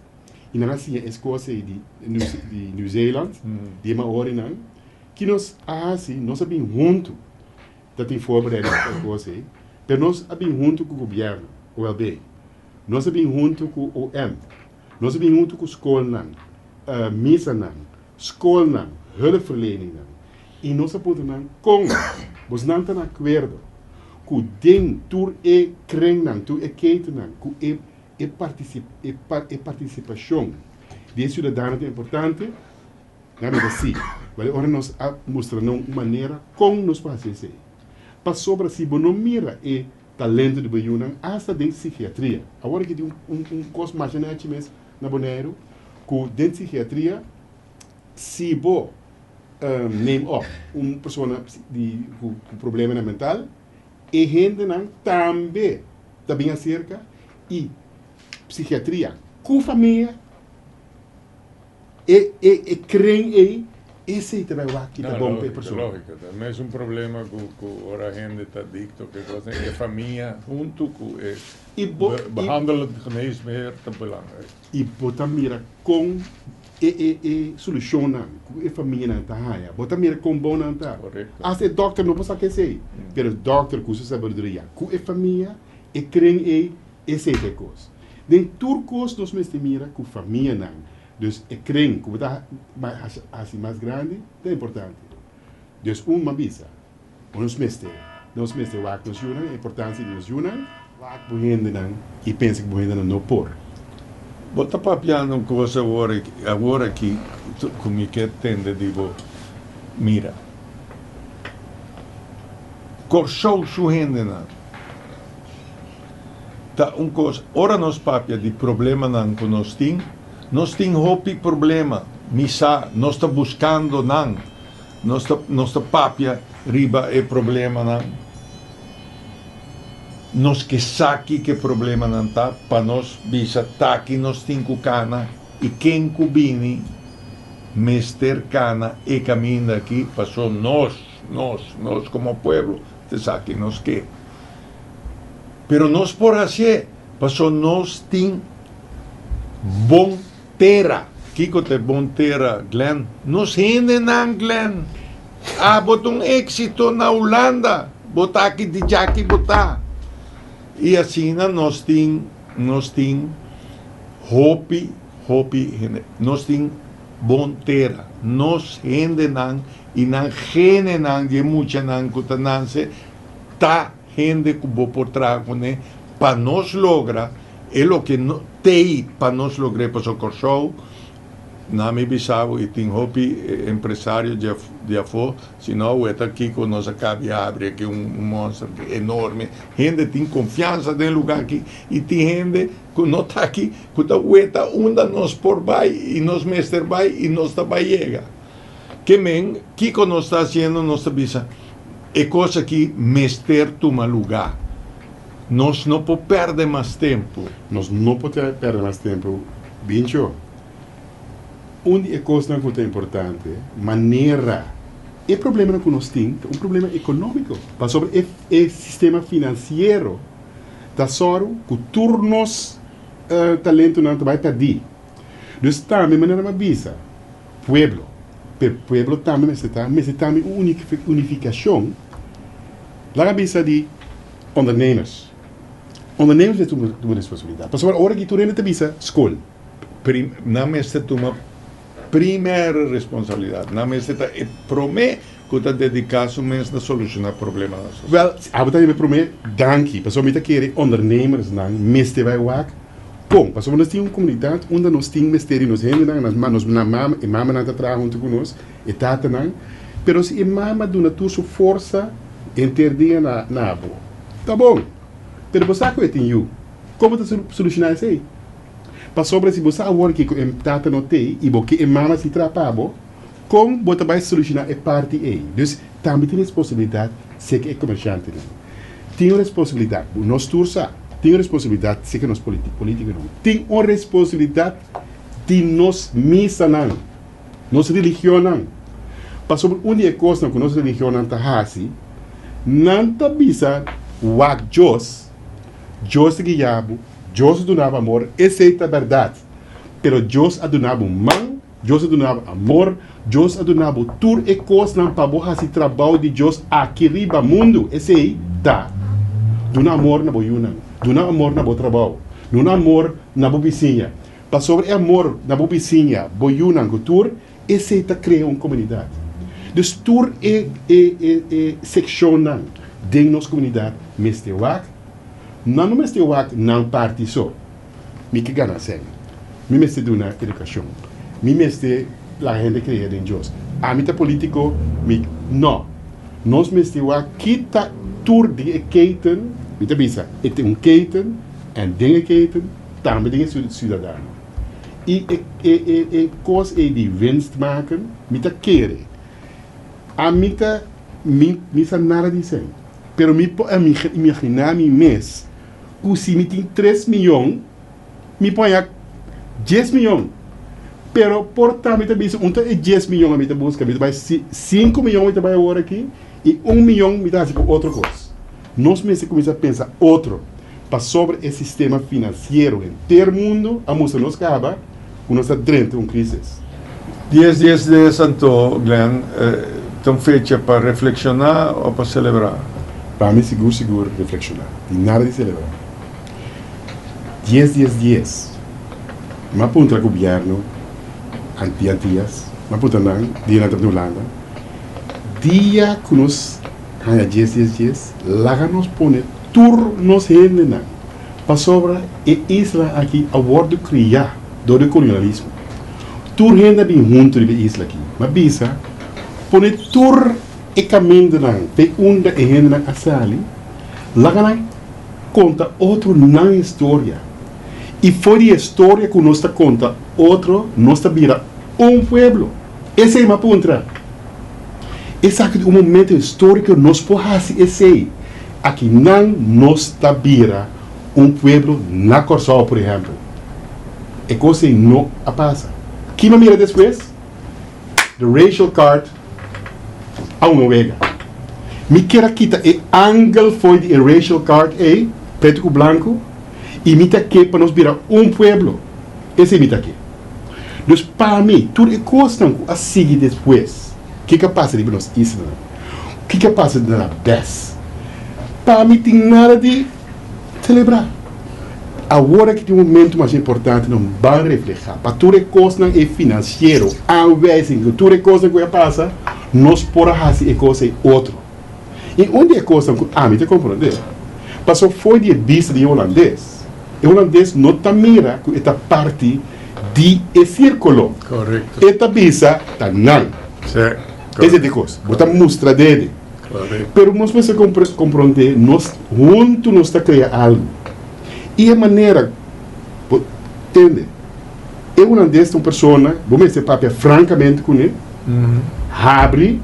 E não assim é coisa de New Zealand, de uma hora não, que nós assim nós sabemos junto, dat tem voorbereiding para coisa, mas nós sabemos junto com o governo, o LB, nós sabemos junto com o OM, nós sabemos junto com a escola não, missa não, escola não, hulpverlening não, e nós sabemos com, nós não estamos de acordo, com den tour e kring não, tu e keten não, com participação de cidadãos é importante, não é assim, mas agora nós mostramos uma maneira como nós fazemos isso. Para sobre si, não mira e talento de Bayuna, hasta dentro de psiquiatria. Agora que tem curso mais mesmo na Bonaire, com dentro de psiquiatria, se você name up uma pessoa com problema mental, e gente também acerca e psiquiatria com família e creem esse trabalho que está bom para a pessoa. Lógico, também é problema que a gente está dito que a família junto com behandelen het geneesbeheer te belangrijk. E botar mira com solução com a família não está aí, botar mira com bom não está. As o doctor não pode saber, mas o doctor com sua sabedoria, com a família e creem esse coisa. Den turcos nós mira com a família não. Dus ik kring, como está assim mais grande, é importante. Dus uma visa, nós mestre wak nos junam, a importância de nos junam, wak bohende não, e pensa que bohende não por. Bota papiando uma coisa agora que como que entende, digo, mira, corsou suhende não. Tá coisa, ora nós papia de problema não que nós nós temos hopi problema, misa, nós está buscando não, nós está papia riba é problema não, nós que saque que problema não tá, para nós bisa taki nós temos cana e quem cubini mester cana e caminha aqui passou nós como pueblo te saque nós que, pero nós por assim passou nós tem bom terra, Kiko te bom terra, Glenn. Nos hindi nang Glenn. Abot um éxito na Holanda. Bota aqui de Jackie bota. E assim nós ting hopi, nós ting bom terra. Nós hindi nang inang gene nang de mucha nang kutananse ta gente kubo por trago ne pa nos logra é o que tem para nós lograr para o show na me bisavo e tem hopi empresário de afo senão está aqui com nós acaba de abrir aqui monstro enorme gente tem confiança no lugar aqui e tem gente que não está aqui que está ueta onda nós por vai e nós mestre vai e nós está vai chega que men Kiko nós está fazendo nossa bisa é coisa que mestre toma lugar. Nós não podemos perder mais tempo. Nós não podemos perder mais tempo. Bincho, uma coisa que é importante, maneira, o problema que nós temos é um problema econômico. Mas sobre o sistema financeiro, está só que turnos talento não vai perder. Então, também, maneira uma visa, pueblo também necessita unificação, lá a visa de ondernemers. Ondernemers heeft uma responsabilidade. Mas agora que tu rende te visa, escola. Não me está uma primeira responsabilidade. Não me está promê kuta dedicar su mens na solucionar problemas. Wel, abota je pro me dankie. Paso me te kere ondernemers dan miste wij wak. Kom, paso nós temos uma comunidade onde nós temos mistério nos hende dan, nós na mama e mama na tra junto conosco, e tata dan. Pero se mama do na tua força interdia na abo. Tá bom. Pero você sabe que tem como te solucionar isso aí? Paso para se você agora que em tata no tem e porque mama se trapabo, como você vai solucionar a parte aí? Dus também tem responsabilidade ser que é comerciante. Tem responsabilidade, nós tursa, tem responsabilidade ser que nós políticos não. Tem uma responsabilidade de nós missa não, nós religião não. Passou por dia coisa que nós religião não tá assim, não tá bisa wak Deus que guiava, Deus donava amor, essa é a verdade. Pero Deus donava man, Deus donava amor, Deus donava tudo e coisa não para boa esse trabalho de Deus aqui riba mundo, esse aí tá. Dona amor na boiuna, dona amor na bo trabalho, dona amor na bo vizinha. Para sobre amor na bo vizinha, boiuna cultura, esse aí tá cria uma comunidade. Dus tur secciona de nossa comunidade, mestewak, não mestewak não parte só. Me que gana sem. Me meste duna educação. Me meste la gente creia em Deus. A mim tá político, me não. Nós mestewak kita tur de keten, me tá bisa, é um keten en dinge keten, também dinge cidadão. E coisa de winst maken, me tá querer. A mim tá me nada dizer. Pero me imaginar mi mês, que se me tem 3 milhões, me põe a 10 milhões. Pero por também também unta é 10 milhões a mim tá busca, me vai 5 milhões me vai agora aqui e 1 milhão me dá tipo outra coisa. Nós mesmo começamos a pensar outro para sobre esse sistema financeiro em ter mundo, a música nos acaba, o nosso drente crise. 10 dias de Santo, Glenn, tem fecha para reflexionar ou para celebrar? Para mim, seguro, reflexionar. E nada de celebrar. 10. Mas ponto o governo, antias, mas ponto não, dia na Holanda. Dia que nós, 10, lá nos põe, tur nos rende não. Para sobra, e isla aqui, a bordo criar, do colonialismo. Tur rende bem junto de isla aqui. Mas bisa, põe tur e caminho não, pe onda e rende na asali, lá não conta outro na história. E foi a história que nos conta outro, nos vira pueblo. Esse é uma ponta. Esse é um momento histórico que nos pode fazer esse. Aqui não nos vira pueblo na Corsol, por exemplo. E coisa não passa. Que me mira depois? The racial card a uma vega. Me quer quitar o ângulo foi de racial card preto com branco. E me tá aqui para nós virar pueblo. Esse é me tá aqui. Então, para mim, tudo é coisa a seguir depois. O que passa de nós isso? O que passa de nós best? Para mim, tem nada de celebrar. Agora que tem um momento mais importante, não vai refletir. Para tudo é coisa é financeiro. Ao invés de tudo é coisa que passa, nós podemos fazer coisa outro. E onde é coisa que me te compreender? Passou foi de vista de holandês. O holandês não está mira com esta parte de círculo. Correto. Esta visa está não. Certo. Essa é de coisa. Você mostra dele. Correto. Pero nós precisamos compreender, nós juntos nós está criando algo. E a maneira, entende? O holandês é uma pessoa, vamos dizer papel francamente com ele, abre,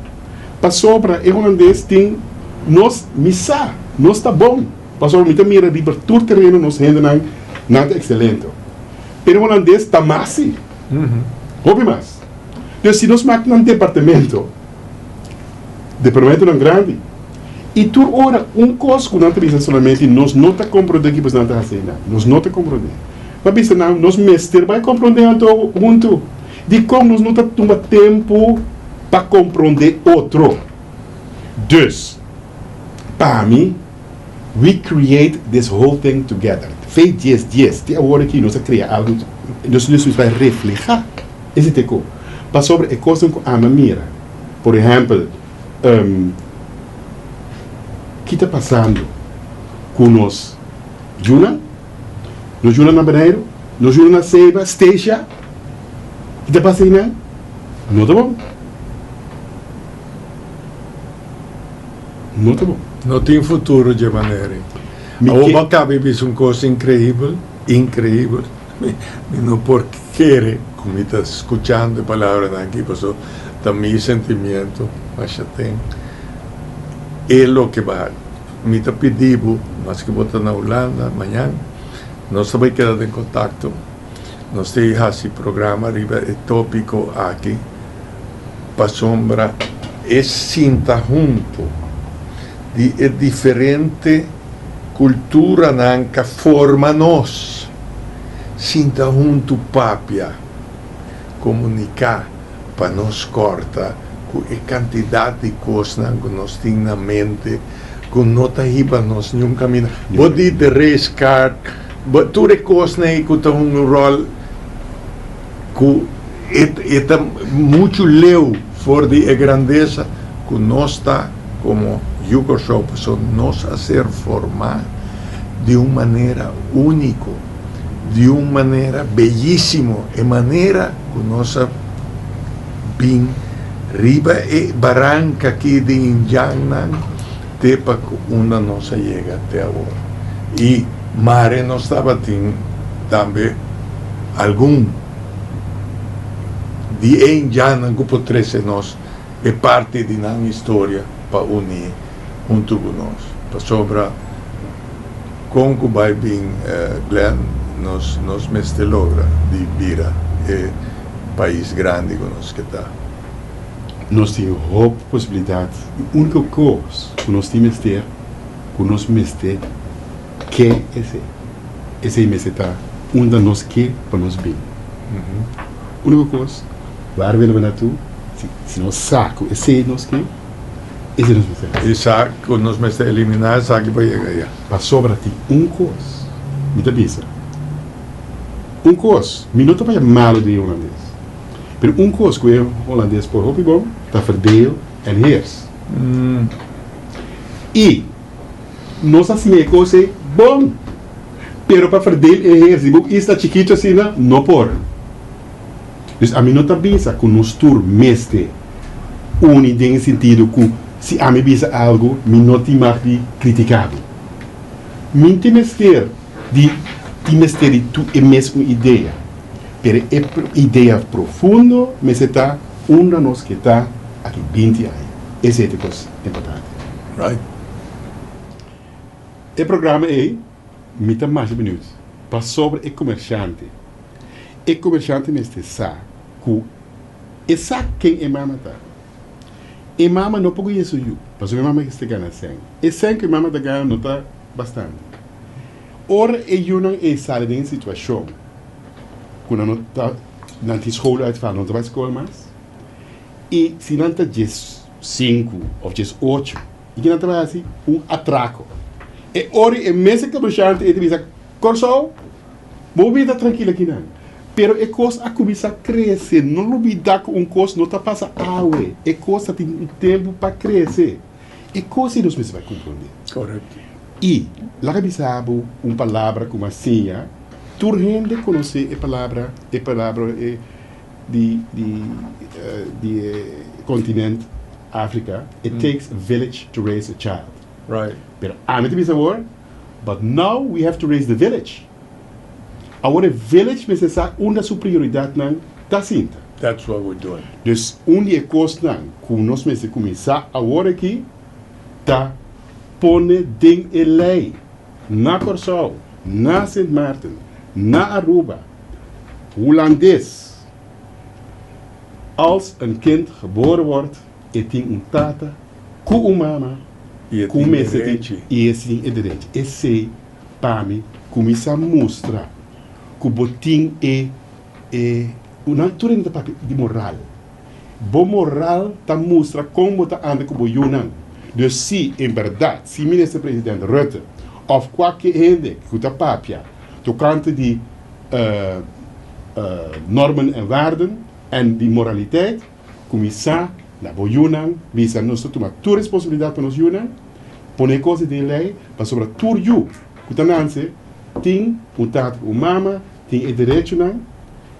passou para o holandês tem, nós missa, nós está bom. Passou muita mira de todo o terreno nos rende nada excelente. Pero o holandês está mais. Houve mais. Então, se nós marcamos um departamento não grande, e tu ora coisa que não precisa somente, nós não está compreendendo que você não está fazendo. Nós não está compreendendo. Mas pensa não, nós mestre vai compreender junto. De como nós não está tendo tempo para compreender outro. Dus, para mim, we create this whole thing together. Fez 10, até agora que nós criamos algo, nós vai refletir esse teco. Para sobre a coisa que a mira, por exemplo, que está passando com nós? Juna? Nós Juna na Beneiro? Nós Juna na Seiba? Esteja? Que está passando? Não está bom. Não está bom. Não tem futuro de maneira. O Maccabi é uma coisa incrível, incrível. Não porque querer, como está escutando a palavra aqui, passou também sentimento, mas já tem. É o que vai. Me está pedindo, mas que vou estar na Holanda amanhã. Nós também quedamos em contato. Nós temos esse programa, é tópico aqui, para sombra, é sinta junto. É diferente cultura nanca forma nós. Sinta junto papia. Comunicar para nós corta com a quantidade de coisas que nós temos na mente, que não está riba nós nenhum caminho. Pode de rescar, tu recosta que tem um rol que é muito leu fora de grandeza que nós está como Yugo Show, para nós a ser formar de uma maneira única, de uma maneira belíssima, de maneira que nós bem riba e barranca aqui de Indiana, até para onde nós chega até agora. E Mare nós estava também algum de Indiana que pode ser nós é parte de nossa história para unir junto com nós. Para sobra, como vai bem, Glenn, nós mestre logra de vira é país grande que nós que está. Nós temos roupa possibilidade. A única coisa que nós temos ter, que nós mestre, que é esse mestre está onde nós quer para nós bem. A única coisa, waar willen we naartoe? Se nós saco, esse nós quer. Esse nós mestre. E sabe que nós mestre eliminar, sabe que vai chegar. Para sobra ti coisa, me dá bisa. Coisa, me não está malo de holandês. Pero coisa que o holandês por hobby bom, está verdeel en heers. E nós assim é coisa bom. Pero para verdeel en heers, e está chiquito assim, não por. Dus a mim não está bisa que nós tur mestre unido em sentido que se a mim bisa algo, me não te mag criticar. Min te mestre de tu é mesmo ideia. Pero é ideia profunda, mas está onde nós que está aqui 20 anos. Essa é a coisa importante. Right? O programa é, me está mais minutos, para sobre o comerciante. O comerciante neste sabe que sabe quem é mama tá. E mama não pode isso eu, mas a mama está ganhando 100. E 100 que mama está ganhando não está bastante. Ora eu não é sabe de situação quando não está na escola uitvallen, não está na escola mais. E se não está 5 ou 8, e que não está assim atraco. E ora é mesmo que o comerciante ele diz, corso, vou me dar tranquilo aqui não. Pero é coisa a começar a crescer, não olvidar que coisa não está passando água, é coisa tem um tempo para crescer. É coisa que nós vai compreender. Correto. E, lá que sabe uma palavra como assim, tu rende conhecer a palavra de continente África. It takes a village to raise a child. Right. Pero I'm a word, but now we have to raise the village. Our village is uma sua prioridade não tá cinta. That's what we're doing. Dus onde é coisa não, que nós mesmo começar agora aqui, tá pone ding e lei na Corsal, na Sint Maarten, na Aruba, holandês. Als een kind geboren wordt, het tem een tata, com uma mama, com um mestre, e esse é direito. Esse para mim começa a mostrar que o botim é uma altura de moral. Bo moral tá mostra como tá anda com o Yunan. Dus se em verdade, se o ministro-presidente Rutte of qualquer gente que está papia, tocante de normen en waarden en die moraliteit, começar Na bo Yunnan, visa nós tomar tua responsabilidade para nós Yunnan, pôr coisas de lei, para sobre tur you. Kutananse, tem o tato, o mama, tem o direito não,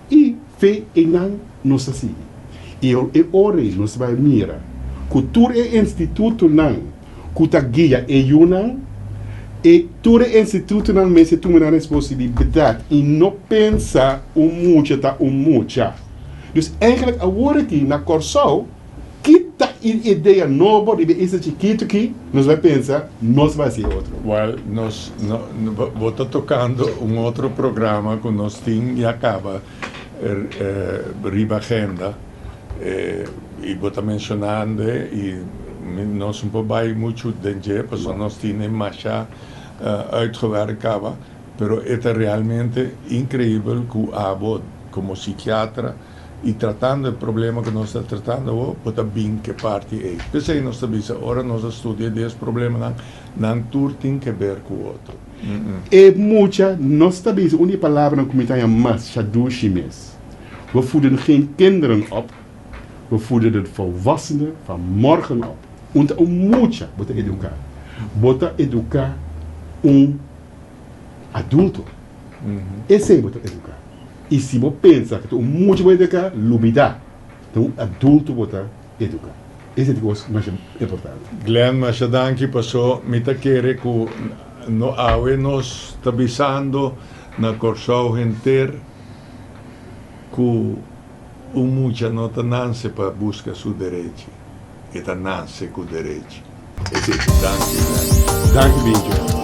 e fe e não nos assim. E ora nós vai mira, cultura e instituto não, kuta guia e Yunnan, e todo instituto não me se toma a responsabilidade e não pensa muito tá muito. Dus eigenlijk agora aqui na Corsol, que tá ideia nova de esse chiquito que nós vai pensar, nós vai ser outro. Well, nós vou estar tocando outro programa que nós temos e acaba riba agenda e vou estar mencionando e nós não podemos muito danger, porque nós temos mais uitgewerkt, pero é realmente incrível que o abo como psiquiatra e tratando o problema que nós estamos tratando, pode bem que parte é. Pensei nós sabemos, agora nós estudamos esse problema, não tudo tem que ver com o outro. É muita, nós sabemos, uma palavra no comentário mais, chaduchimes. We voeden geen kinderen op, we voeden de volwassenen van morgen op. En muita, bota educar. Bota educar adulto. Esse é bota educar. E se você pensa que muito vai educar, lubida. Então, adulto bota educar. Esse é o que mais importante. Glenn, mas danke passou, me tá querer que no awe nós está bisando na Corsol inteira que muita nota nasce para buscar seu direito. E tá nasce com o direito. Esse é danke. Danke, Benjo.